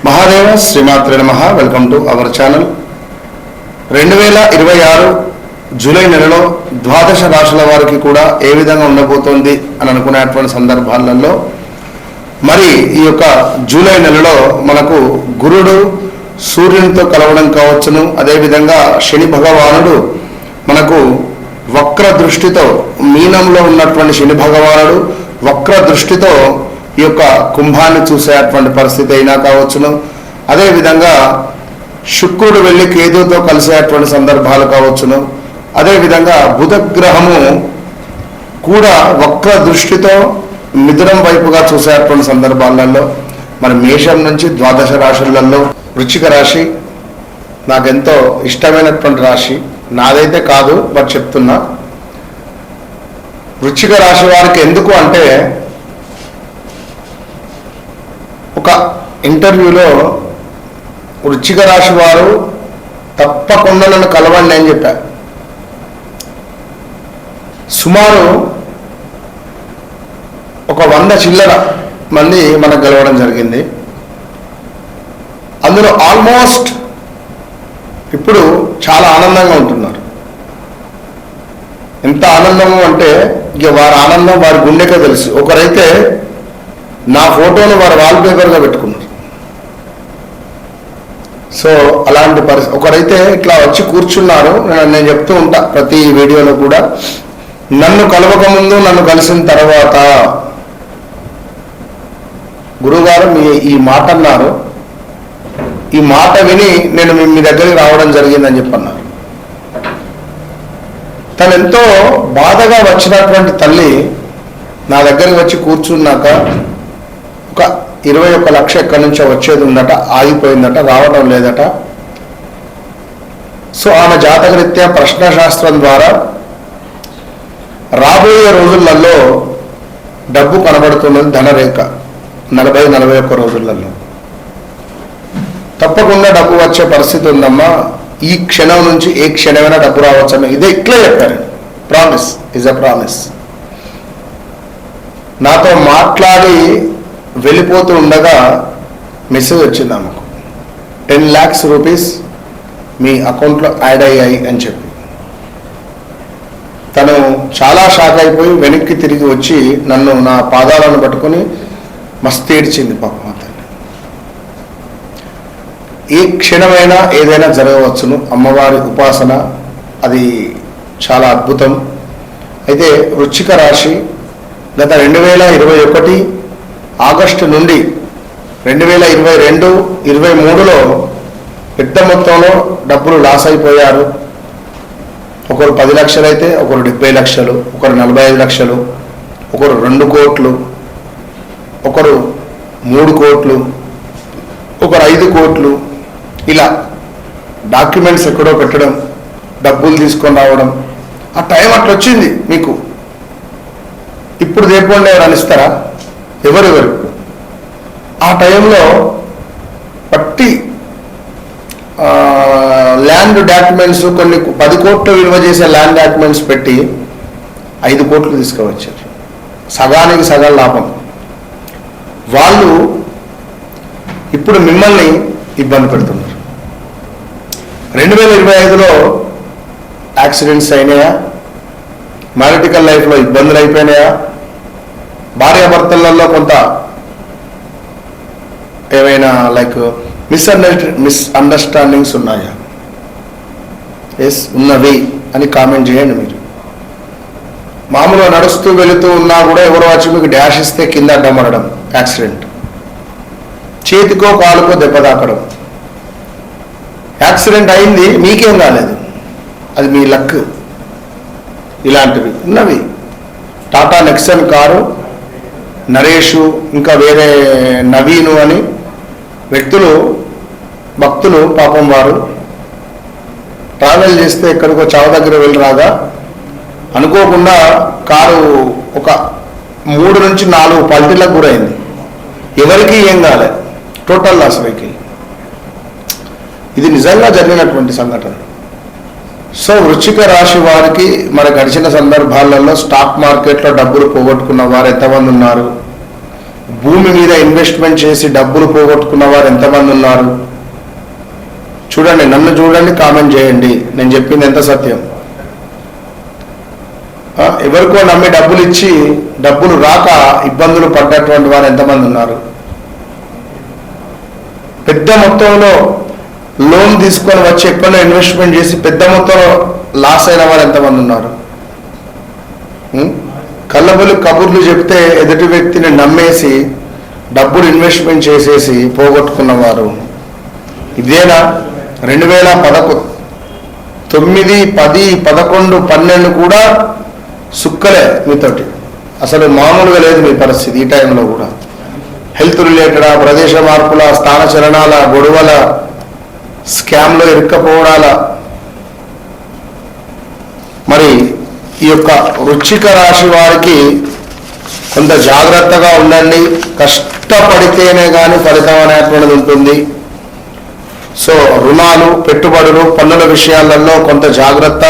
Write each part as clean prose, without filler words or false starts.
మహాదేవ శ్రీమాత్రే నమః. Welcome to our channel. 2026 July నెలలో ద్వాదశ రాశుల వారికి కూడా ఏ విధంగా ఉండబోతోంది అని అనుకునేటువంటి సందర్భాలలో మరి ఈ యొక్క జూలై నెలలో మనకు గురుడు సూర్యునితో కలవడం కావచ్చును. అదేవిధంగా శని భగవానుడు మనకు వక్ర దృష్టితో మీనంలో ఉన్నటువంటి శని భగవానుడు వక్ర దృష్టితో ఈ యొక్క కుంభాన్ని చూసేటువంటి పరిస్థితి అయినా కావచ్చును. అదేవిధంగా శుక్రుడు వెళ్ళి కేతుతో కలిసేటువంటి సందర్భాలు కావచ్చును. అదేవిధంగా బుధగ్రహము కూడా వక్ర దృష్టితో మిథునం వైపుగా చూసేటువంటి సందర్భాలలో మరి మేషం నుంచి ద్వాదశ రాశులలో వృశ్చిక రాశి నాకెంతో ఇష్టమైనటువంటి రాశి. నాదైతే కాదు బట్ చెప్తున్నా. వృశ్చిక రాశి వారికి ఎందుకు అంటే ఒక ఇంటర్వ్యూలో వృశ్చిక రాశి వారు తప్పకుండా నన్ను కలవండి అని చెప్పారు. సుమారు ఒక 100 చిల్లర మంది మనకు కలవడం జరిగింది. అందులో ఆల్మోస్ట్ ఇప్పుడు చాలా ఆనందంగా ఉంటున్నారు. ఎంత ఆనందము అంటే ఇక వారి ఆనందం వారి గుండెకే తెలుసు. ఒకరైతే నా ఫోటోను వారు వాల్పేపర్గా పెట్టుకున్నారు. సో అలాంటి పరిస్థితి. ఒకరైతే ఇట్లా వచ్చి కూర్చున్నారు. నేను చెప్తూ ఉంటా ప్రతి వీడియోలో కూడా, నన్ను కలవకముందు నన్ను కలిసిన తర్వాత గురువుగారు ఈ మాట అన్నారు, ఈ మాట విని నేను మీ దగ్గరికి రావడం జరిగిందని చెప్పన్నారు. తను ఎంతో బాధగా వచ్చినటువంటి తల్లి నా దగ్గరికి వచ్చి కూర్చున్నాక ఒక 21 లక్ష ఎక్కడి నుంచో వచ్చేది ఉందట, ఆగిపోయిందట, రావడం లేదట. సో ఆమె జాతకరీత్యా ప్రశ్నశాస్త్రం ద్వారా రాబోయే రోజులలో డబ్బు కనబడుతున్నది, ధనరేఖ 40-41 రోజులలో తప్పకుండా డబ్బు వచ్చే పరిస్థితి ఉందమ్మా. ఈ క్షణం నుంచి ఏ క్షణమైనా డబ్బు రావచ్చని ఇదే ఇట్లా చెప్పారు. Promise is a promise. నాతో మాట్లాడి వెళ్ళిపోతూ ఉండగా మెసేజ్ వచ్చింది ఆమెకు, 10 lakhs రూపీస్ మీ అకౌంట్లో యాడ్ అయ్యాయి అని చెప్పి. తను చాలా షాక్ అయిపోయి వెనక్కి తిరిగి వచ్చి నన్ను నా పాదాలను పట్టుకొని మస్తు ఏడ్చింది పాపం. తల్లి ఏ క్షణమైనా ఏదైనా జరగవచ్చును. అమ్మవారి ఉపాసన అది చాలా అద్భుతం. అయితే వృశ్చిక రాశి గత 2021 ఆగస్టు నుండి 2022-23లో పెద్ద మొత్తంలో డబ్బులు లాస్ అయిపోయారు. ఒకరు 10 లక్షలు అయితే, ఒకరు 70 లక్షలు, ఒకరు 45 లక్షలు, ఒకరు 2 కోట్లు, ఒకరు 3 కోట్లు, ఒకరు 5 కోట్లు. ఇలా డాక్యుమెంట్స్ ఎక్కడో పెట్టడం, డబ్బులు తీసుకొని రావడం. ఆ టైం అట్లా వచ్చింది మీకు. ఇప్పుడు దేపండి ఎవరు ఇస్తారా? ఎవరెవరు ఆ టైంలో పట్టి ల్యాండ్ డాక్యుమెంట్స్ కొన్ని 10 కోట్లు విలువ చేసే ల్యాండ్ డాక్యుమెంట్స్ పెట్టి 5 కోట్లు తీసుకువచ్చారు. సగానికి సగం లాభం. వాళ్ళు ఇప్పుడు మిమ్మల్ని ఇబ్బంది పెడుతున్నారు. 2025లో యాక్సిడెంట్స్ అయినాయా? మ్యారిటికల్ లైఫ్లో ఇబ్బందులు అయిపోయినాయా? భార్యాభర్తలలో కొంత ఏమైనా లైక్ మిస్అండర్స్టాండింగ్స్ ఉన్నాయా? ఎస్ ఉన్నవి అని కామెంట్ చేయండి. మీరు మామూలుగా నడుస్తూ వెళుతూ ఉన్నా కూడా ఎవరో వచ్చి మీకు డాష్ ఇస్తే కింద అడ్డమరడం, యాక్సిడెంట్, చేతికో కాలుకో దెబ్బ తాకడం. యాక్సిడెంట్ అయింది, మీకేం కాలేదు, అది మీ లక్. ఇలాంటివి ఉన్నవి. టాటా నెక్సన్ కారు, నరేషు, ఇంకా వేరే నవీను అని వ్యక్తులు, భక్తులు పాపం వారు ట్రావెల్ చేస్తే ఎక్కడికో చావు దగ్గర వెళ్ళి రాగా అనుకోకుండా కారు ఒక 3 నుంచి 4 పల్టీలకు గురైంది. ఎవరికి ఏం కాలే, టోటల్ లాస్ వెహికల్. ఇది నిజంగా జరిగినటువంటి సంఘటన. సో వృశ్చిక రాశి వారికి మరి గడిచిన సందర్భాలలో స్టాక్ మార్కెట్లో డబ్బులు పోగొట్టుకున్న వారు ఎంతమంది ఉన్నారు? భూమి మీద ఇన్వెస్ట్మెంట్ చేసి డబ్బులు పోగొట్టుకున్న వారు ఎంతమంది ఉన్నారు? చూడండి, నన్ను చూడండి, కామెంట్ చేయండి, నేను చెప్పింది ఎంత సత్యం. ఎవరికో నమ్మి డబ్బులు ఇచ్చి డబ్బులు రాక ఇబ్బందులు పడ్డటువంటి వారు ఎంతమంది ఉన్నారు? పెద్ద మొత్తంలో లోన్ తీసుకొని వచ్చి ఎక్కడో ఇన్వెస్ట్మెంట్ చేసి పెద్ద మొత్తంలో లాస్ అయిన వారు ఎంతమంది ఉన్నారు? కళ్ళబొల్లి కబుర్లు చెప్తే ఎదుటి వ్యక్తిని నమ్మేసి డబ్బులు ఇన్వెస్ట్మెంట్ చేసేసి పోగొట్టుకున్నవారు. ఇదేనా 2011, 9, 10, 11, 12 కూడా సుక్కలే మీతోటి. అసలు మామూలుగా లేదు మీ పరిస్థితి. ఈ టైంలో కూడా హెల్త్ రిలేటెడ్ ప్రదేశ మార్పుల, స్థాన చలనాల, గొడవల, స్కామ్లో ఇరుక్కపోవడాల. మరి ఈ యొక్క వృశ్చిక రాశి వారికి కొంత జాగ్రత్తగా ఉండండి. కష్టపడితేనే కానీ ఫలితం అనేటువంటిది ఉంటుంది. సో రుణాలు, పెట్టుబడులు, పన్నుల విషయాలలో కొంత జాగ్రత్త.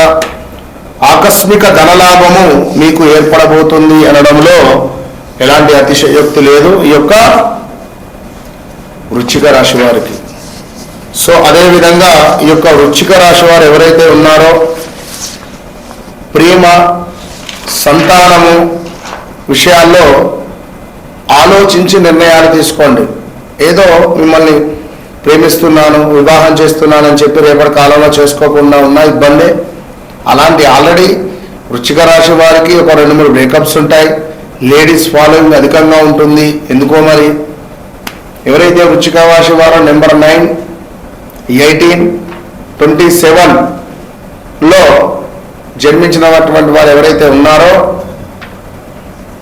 ఆకస్మిక ధనలాభము మీకు ఏర్పడబోతుంది అనడంలో ఎలాంటి అతిశయోక్తి లేదు ఈ యొక్క వృశ్చిక రాశి వారికి. సో అదేవిధంగా ఈ యొక్క వృశ్చిక రాశి వారు ఎవరైతే ఉన్నారో ప్రేమ, సంతానము విషయాల్లో ఆలోచించి నిర్ణయాలు తీసుకోండి. ఏదో మిమ్మల్ని ప్రేమిస్తున్నాను, వివాహం చేస్తున్నాను అని చెప్పి రేపటి కాలంలో చేసుకోకుండా ఉన్న ఇబ్బందే. అలాంటి ఆల్రెడీ వృశ్చిక రాశి వారికి ఒక 2-3 బ్రేకప్స్ ఉంటాయి. లేడీస్ ఫాలోయింగ్ అధికంగా ఉంటుంది. ఎందుకో మరి ఎవరైతే వృశ్చిక రాశి వారు నెంబర్ 9, 18, 27లో జన్మించినటువంటి వారు ఎవరైతే ఉన్నారో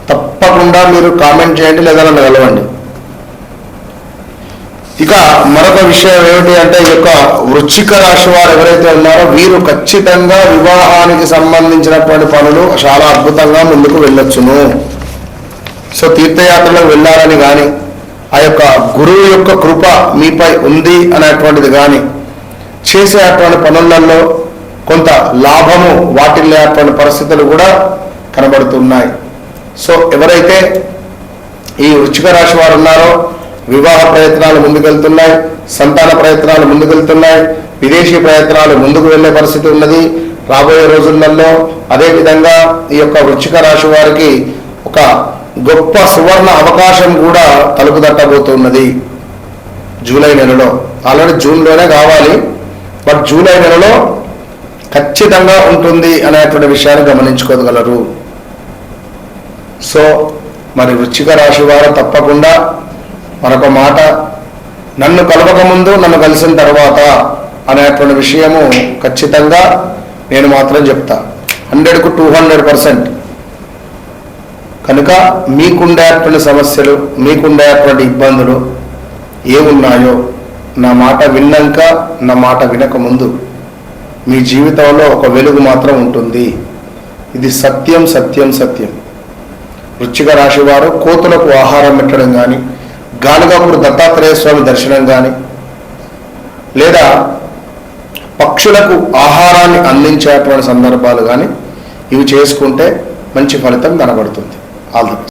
తప్పకుండా మీరు కామెంట్ చేయండి, లేదా నన్ను కలవండి. ఇక మరొక విషయం ఏమిటి అంటే ఈ యొక్క వృశ్చిక రాశి వారు ఎవరైతే ఉన్నారో వీరు ఖచ్చితంగా వివాహానికి సంబంధించినటువంటి పనులు చాలా అద్భుతంగా ముందుకు వెళ్ళొచ్చును. సో తీర్థయాత్రలకు వెళ్ళాలని కానీ, ఆ యొక్క గురువు యొక్క కృప మీపై ఉంది అనేటువంటిది కానీ, చేసేటువంటి పనులలో కొంత లాభము వాటిల్లేటువంటి పరిస్థితులు కూడా కనబడుతున్నాయి. సో ఎవరైతే ఈ వృశ్చిక రాశి వారు ఉన్నారో వివాహ ప్రయత్నాలు ముందుకెళ్తున్నాయి, సంతాన ప్రయత్నాలు ముందుకెళ్తున్నాయి, విదేశీ ప్రయత్నాలు ముందుకు వెళ్ళే పరిస్థితి ఉన్నది రాబోయే రోజులలో. అదేవిధంగా ఈ యొక్క వృశ్చిక రాశి వారికి ఒక గొప్ప సువర్ణ అవకాశం కూడా తలుపు తట్టబోతున్నది జూలై నెలలో. ఆల్రెడీ జూన్లోనే కావాలి, బట్ జూలై నెలలో ఖచ్చితంగా ఉంటుంది అనేటువంటి విషయాన్ని గమనించుకోగలరు. సో మరి వృశ్చిక రాశి వారు తప్పకుండా మరొక మాట, నన్ను కలవకముందు నన్ను కలిసిన తర్వాత అనేటువంటి విషయము ఖచ్చితంగా నేను మాత్రం చెప్తా, 100కు 200%. కనుక మీకుండేటువంటి సమస్యలు, మీకుండేటువంటి ఇబ్బందులు ఏమున్నాయో నా మాట విన్నాక, నా మాట వినక ముందు మీ జీవితంలో ఒక వెలుగు మాత్రం ఉంటుంది. ఇది సత్యం, సత్యం, సత్యం. వృశ్చిక రాశి వారు కోతులకు ఆహారం పెట్టడం కానీ, గానుగాపూర్ దత్తాత్రేయ స్వామి దర్శనం కానీ, లేదా పక్షులకు ఆహారాన్ని అందించేటువంటి సందర్భాలు కానీ ఇవి చేసుకుంటే మంచి ఫలితం కనబడుతుంది. All the best.